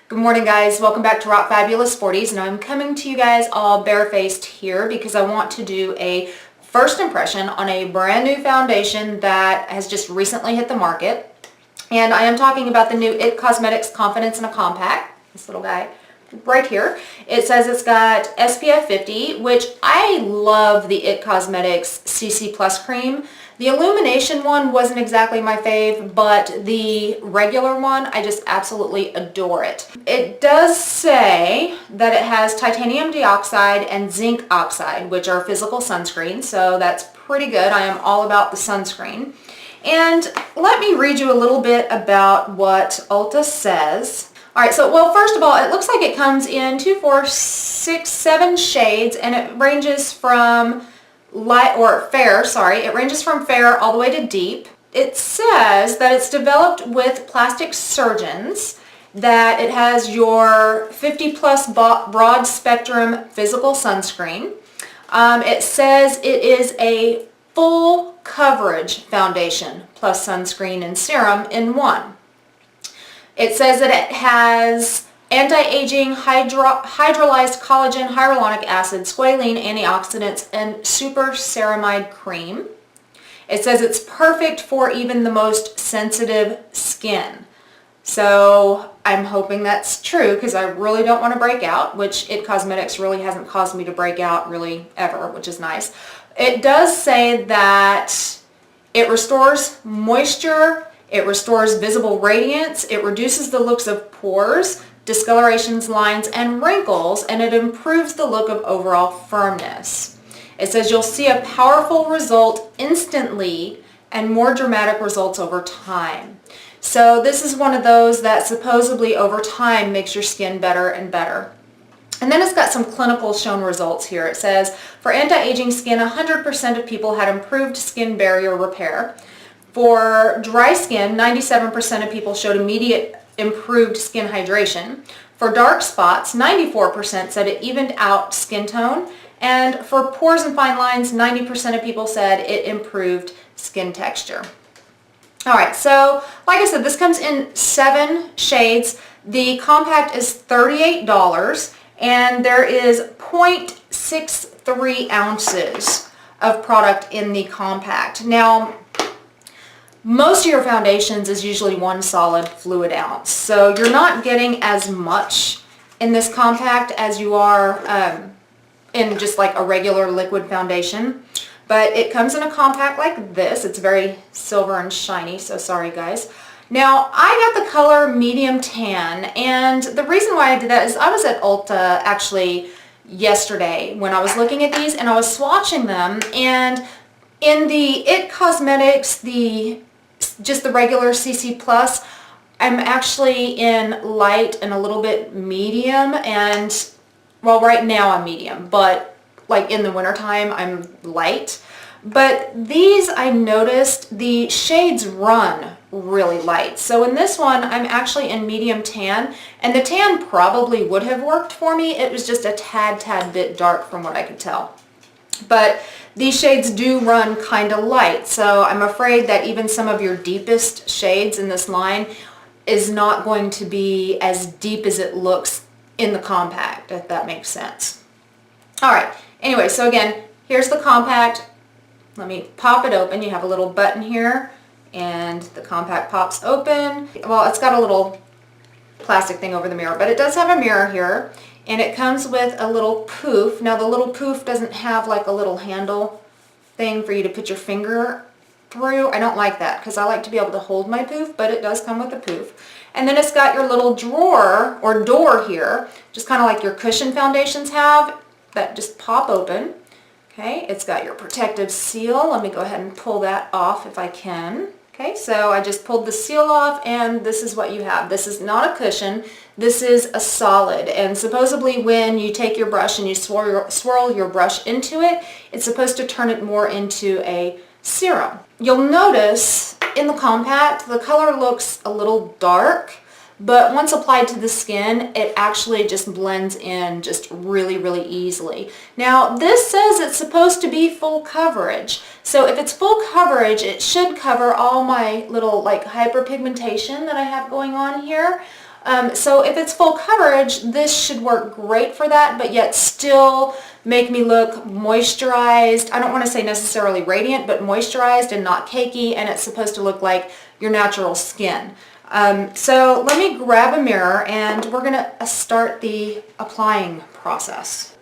Good morning, guys. Welcome back to Rock Fabulous 40s, and I'm coming to you guys all barefaced here because I want to do a first impression on a brand new foundation that has just recently hit the market. And I am talking about the new IT Cosmetics Confidence in a Compact, this little guy right here. It says it's got SPF 50, which I love the IT Cosmetics CC Plus cream. The illumination one wasn't exactly my fave, but the regular one, I just absolutely adore it. It does say that it has titanium dioxide and zinc oxide, which are physical sunscreen, so that's pretty good. I am all about the sunscreen. And let me read you a little bit about what Ulta says. All right, so, well, first of all, it looks like it comes in 2, 4, 6, 7 shades, and it ranges from it ranges from fair all the way to deep. It says that it's developed with plastic surgeons, that it has your 50 plus broad spectrum physical sunscreen. It says it is a full coverage foundation plus sunscreen and serum in one. It says that it has anti-aging hydrolyzed collagen, hyaluronic acid, squalene, antioxidants, and super ceramide cream. It says it's perfect for even the most sensitive skin. So I'm hoping that's true because I really don't want to break out, which IT Cosmetics really hasn't caused me to break out really ever, which is nice. It does say that it restores moisture, it restores visible radiance, it reduces the looks of pores, discolorations, lines, and wrinkles, and it improves the look of overall firmness. It says you'll see a powerful result instantly and more dramatic results over time. So this is one of those that supposedly over time makes your skin better and better. And then it's got some clinical shown results here. It says for anti-aging skin, 100% of people had improved skin barrier repair. For dry skin, 97% of people showed immediate improved skin hydration. For dark spots, 94% said it evened out skin tone. And for pores and fine lines, 90% of people said it improved skin texture. All right, so like I said, this comes in 7 shades. The compact is $38, and there is 0.63 ounces of product in the compact. Now, most of your foundations is usually 1 solid fluid ounce, so you're not getting as much in this compact as you are in just like a regular liquid foundation. But it comes in a compact like this. It's very silver and shiny, so sorry guys. Now, I got the color medium tan, and the reason why I did that is I was at Ulta actually yesterday when I was looking at these, and I was swatching them, and in the IT Cosmetics, just the regular CC Plus, I'm actually in light and a little bit medium, and well, right now I'm medium, but like in the wintertime I'm light. But these, I noticed the shades run really light. So in this one I'm actually in medium tan, and the tan probably would have worked for me. It was just a tad bit dark from what I could tell. But these shades do run kind of light, so I'm afraid that even some of your deepest shades in this line is not going to be as deep as it looks in the compact, if that makes sense. All right, anyway, so again, here's the compact. Let me pop it open. You have a little button here, and the compact pops open. Well, it's got a little plastic thing over the mirror, but it does have a mirror here. And it comes with a little poof. Now the little poof doesn't have like a little handle thing for you to put your finger through. I don't like that because I like to be able to hold my poof, but it does come with a poof. And then it's got your little drawer or door here, just kind of like your cushion foundations have, that just pop open. Okay, it's got your protective seal. Let me go ahead and pull that off if I can. Okay, so I just pulled the seal off, and this is what you have. This is not a cushion. This is a solid, and supposedly when you take your brush and you swirl your brush into it, it's supposed to turn it more into a serum. You'll notice in the compact, the color looks a little dark, but once applied to the skin, it actually just blends in just really easily. Now, this says it's supposed to be full coverage. So if it's full coverage, it should cover all my little like hyperpigmentation that I have going on here. So if it's full coverage, this should work great for that, but yet still make me look moisturized. I don't want to say necessarily radiant, but moisturized and not cakey, and it's supposed to look like your natural skin. So let me grab a mirror and we're going to start the applying process.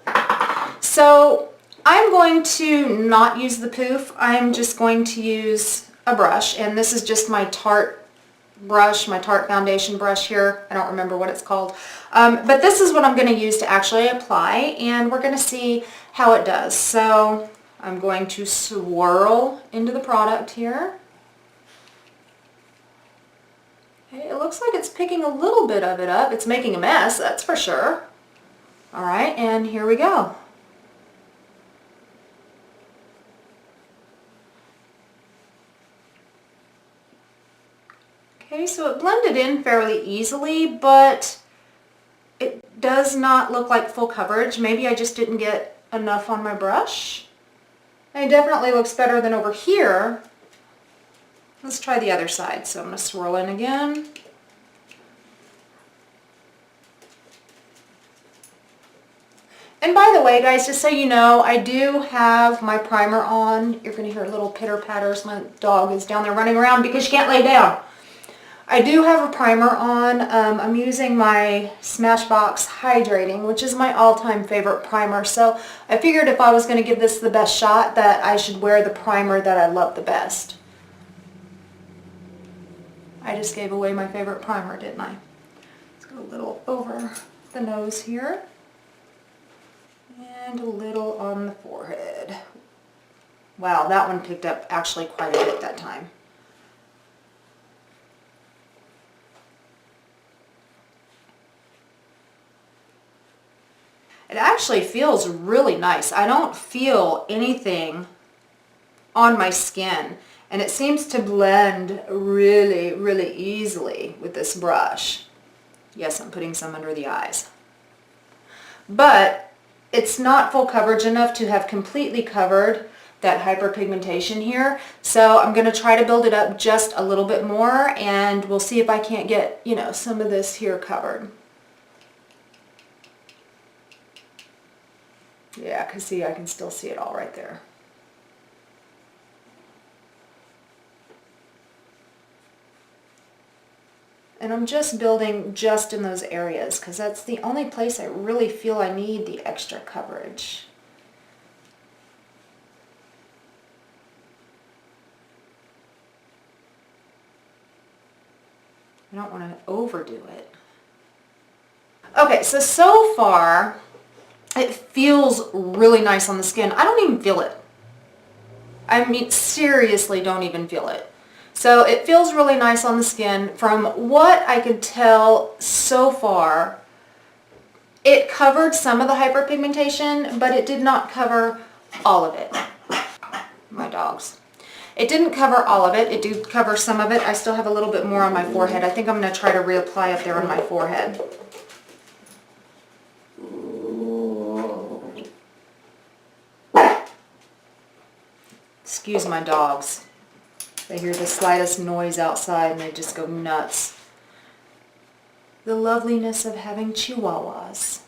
So I'm going to not use the poof. I'm just going to use a brush, and this is just my Tarte brush, my Tarte foundation brush here. I don't remember what it's called. But this is what I'm going to use to actually apply, and we're going to see how it does. So I'm going to swirl into the product here. Okay, it looks like it's picking a little bit of it up. It's making a mess, that's for sure. All right, and here we go. Okay, so it blended in fairly easily, but it does not look like full coverage. Maybe I just didn't get enough on my brush. It definitely looks better than over here. Let's try the other side. So I'm going to swirl in again. And by the way, guys, just so you know, I do have my primer on. You're going to hear little pitter patters. My dog is down there running around because she can't lay down. I do have a primer on. I'm using my Smashbox Hydrating, which is my all-time favorite primer. So I figured if I was going to give this the best shot, that I should wear the primer that I love the best. I just gave away my favorite primer, didn't I? Let's go a little over the nose here. And a little on the forehead. Wow, that one picked up actually quite a bit that time. It actually feels really nice. I don't feel anything on my skin, and it seems to blend really, really easily with this brush. Yes, I'm putting some under the eyes. But it's not full coverage enough to have completely covered that hyperpigmentation here. So I'm going to try to build it up just a little bit more, and we'll see if I can't get, you know, some of this here covered. Yeah, because see, I can still see it all right there. And I'm just building just in those areas because that's the only place I really feel I need the extra coverage. I don't want to overdo it. Okay, so far, it feels really nice on the skin. I don't even feel it. I mean, seriously, don't even feel it. So it feels really nice on the skin. From what I could tell so far, it covered some of the hyperpigmentation, but it did not cover all of it. My dogs. It didn't cover all of it. It did cover some of it. I still have a little bit more on my forehead. I think I'm going to try to reapply up there on my forehead. Excuse my dogs. They hear the slightest noise outside and they just go nuts. The loveliness of having chihuahuas.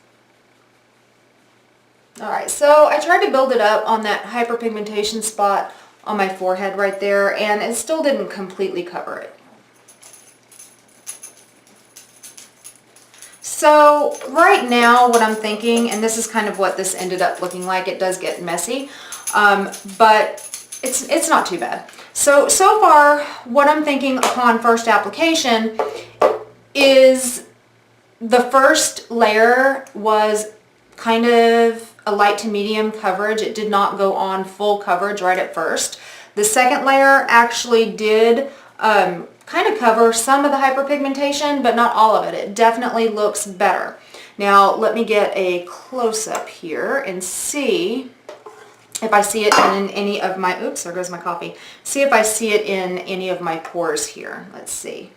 Alright, so I tried to build it up on that hyperpigmentation spot on my forehead right there, and it still didn't completely cover it. So right now what I'm thinking, and this is kind of what this ended up looking like, it does get messy, but it's not too bad. So far what I'm thinking upon first application is the first layer was kind of a light to medium coverage. It did not go on full coverage right at first. The second layer actually did kind of cover some of the hyperpigmentation, but not all of it. It definitely looks better. Now let me get a close-up here and see if I see it in any of my, oops, there goes my coffee. See if I see it in any of my pores here. Let's see.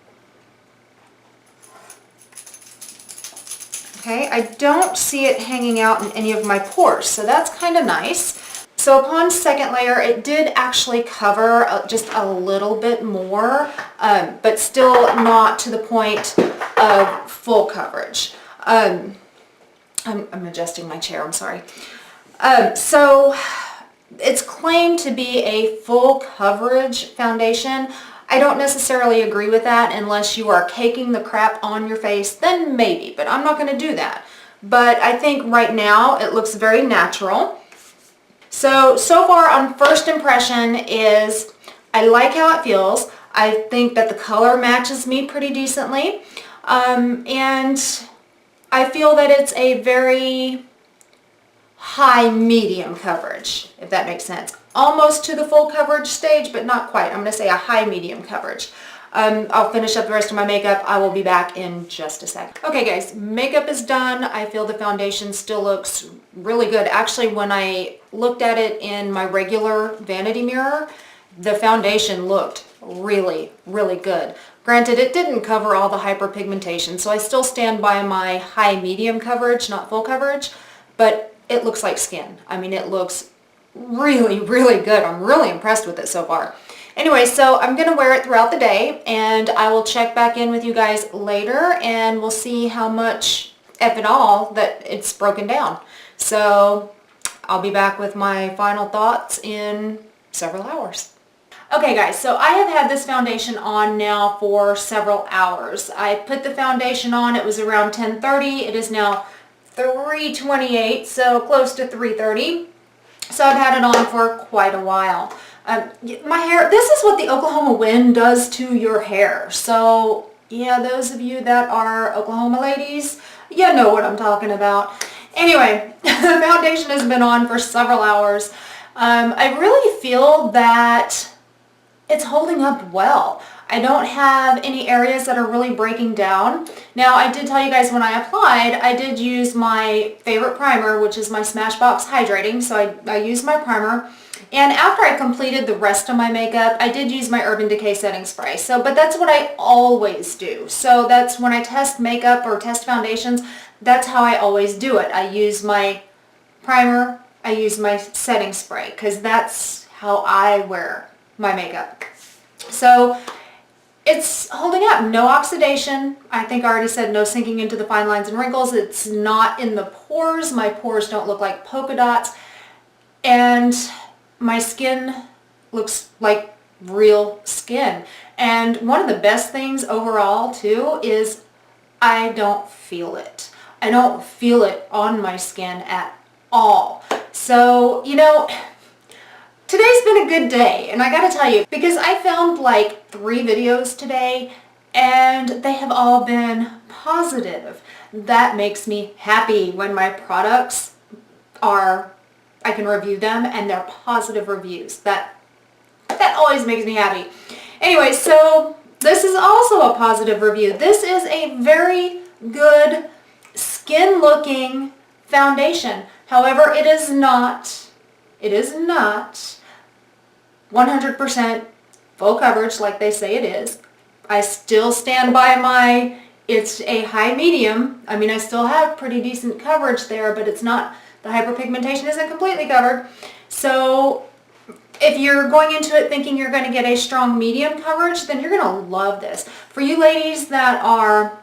Okay, I don't see it hanging out in any of my pores, so that's kind of nice. So upon second layer, it did actually cover just a little bit more, but still not to the point of full coverage. I'm adjusting my chair, I'm sorry. So it's claimed to be a full coverage foundation. I don't necessarily agree with that unless you are caking the crap on your face, then maybe, but I'm not going to do that. But I think right now it looks very natural. So far on first impression is I like how it feels. I think that the color matches me pretty decently. And I feel that it's a very high medium coverage, if that makes sense. Almost to the full coverage stage, but not quite. I'm going to say a high medium coverage. I'll finish up the rest of my makeup. I will be back in just a second. Okay guys, makeup is done. I feel the foundation still looks really good. Actually, when I looked at it in my regular vanity mirror, the foundation looked really, really good. Granted, it didn't cover all the hyperpigmentation, so I still stand by my high medium coverage, not full coverage, but it looks like skin. I mean, it looks really, really good. I'm really impressed with it so far. Anyway, so I'm going to wear it throughout the day, and I will check back in with you guys later, and we'll see how much, if at all, that it's broken down. So I'll be back with my final thoughts in several hours. Okay guys, so I have had this foundation on now for several hours. I put the foundation on, it was around 10:30. It is now 3:28, so close to 3:30. So I've had it on for quite a while. My hair, this is what the Oklahoma wind does to your hair. So yeah, those of you that are Oklahoma ladies, you know what I'm talking about. Anyway, the foundation has been on for several hours. I really feel that it's holding up well. I don't have any areas that are really breaking down. Now, I did tell you guys when I applied, I did use my favorite primer, which is my Smashbox Hydrating. So I used my primer. And after I completed the rest of my makeup, I did use my Urban Decay setting spray. But that's what I always do. So that's when I test makeup or test foundations, that's how I always do it. I use my primer, I use my setting spray, because that's how I wear my makeup. So it's holding up. No oxidation. I think I already said no sinking into the fine lines and wrinkles. It's not in the pores. My pores don't look like polka dots. And my skin looks like real skin. And one of the best things overall too is I don't feel it. I don't feel it on my skin at all. So, you know, today's been a good day, and I gotta tell you, because I filmed like 3 videos today, and they have all been positive. That makes me happy when my products are, I can review them, and they're positive reviews. That always makes me happy. Anyway, so this is also a positive review. This is a very good skin-looking foundation. However, it is not 100% full coverage like they say it is. I still stand by it's a high medium. I mean, I still have pretty decent coverage there, but it's not, the hyperpigmentation isn't completely covered. So if you're going into it thinking you're going to get a strong medium coverage, then you're going to love this. For you ladies that are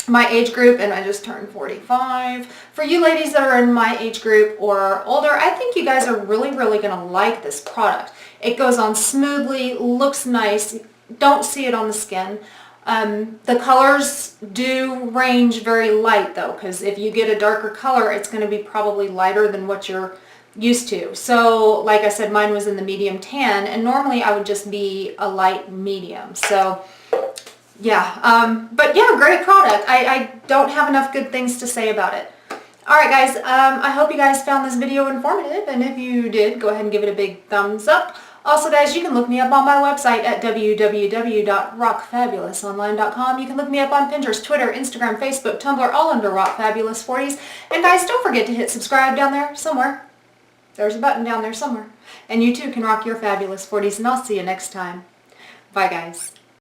my age group, and I just turned 45. For you ladies that are in my age group or older, I think you guys are really, really going to like this product. It goes on smoothly, looks nice, don't see it on the skin. The colors do range very light though, because if you get a darker color, it's going to be probably lighter than what you're used to. So like I said, mine was in the medium tan, and normally I would just be a light medium. So yeah, but yeah, great product. I don't have enough good things to say about it. Alright guys, I hope you guys found this video informative, and if you did, go ahead and give it a big thumbs up. Also guys, you can look me up on my website at www.rockfabulous.online.com. You can look me up on Pinterest, Twitter, Instagram, Facebook, Tumblr, all under rockfabulous40s. And guys, don't forget to hit subscribe down there somewhere. There's a button down there somewhere. And you too can rock your fabulous 40s, and I'll see you next time. Bye guys.